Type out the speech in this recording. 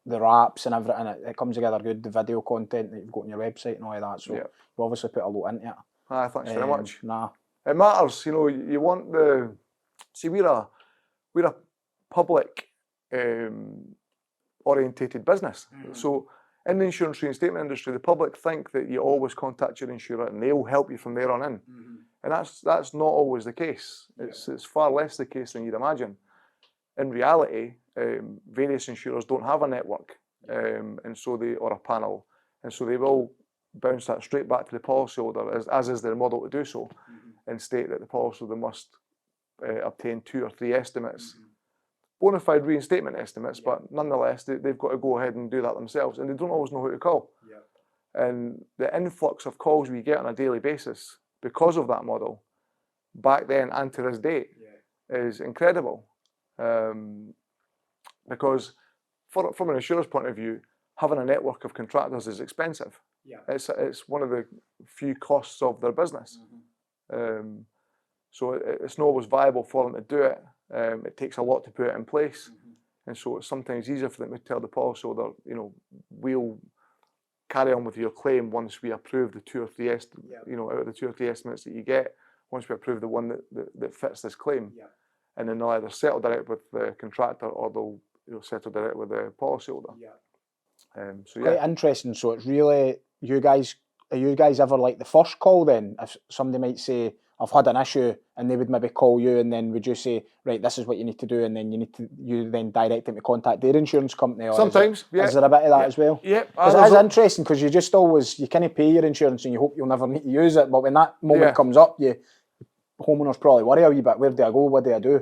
the wraps and everything, it comes together good, the video content that you've got on your website and all of that, so you obviously put a lot into it. Aye, thanks very much. Nah. It matters, you know, you want the... See, we're a public orientated business. So in the insurance reinstatement industry, the public think that you always contact your insurer and they'll help you from there on in. And that's not always the case. It's far less the case than you'd imagine. In reality, various insurers don't have a network, and so or a panel, and so they will bounce that straight back to the policyholder, as is their model to do so, and state that the policyholder must obtain 2 or 3 estimates, bona fide reinstatement estimates, but nonetheless they've got to go ahead and do that themselves, and they don't always know who to call. And the influx of calls we get on a daily basis because of that model, back then and to this date, is incredible. Because from an insurer's point of view, having a network of contractors is expensive. It's one of the few costs of their business. So it's not always viable for them to do it. It takes a lot to put it in place. And so it's sometimes easier for them to tell the policyholder, you know, we'll carry on with your claim once we approve the 2 or 3 out of the 2 or 3 estimates that you get, once we approve the one that fits this claim. And then they'll either settle direct with the contractor or they'll settle direct with the policyholder. Quite interesting. So it's really, are you guys ever like the first call then? If somebody might say, I've had an issue, and they would maybe call you, and then would you say, right, this is what you need to do, and then you then direct them to contact their insurance company? Or sometimes, is there a bit of that as well? Yeah. Because it is interesting, because you just always, you can't pay your insurance and you hope you'll never need to use it, but when that moment comes up, homeowners probably worry a wee bit, where do I go, what do I do?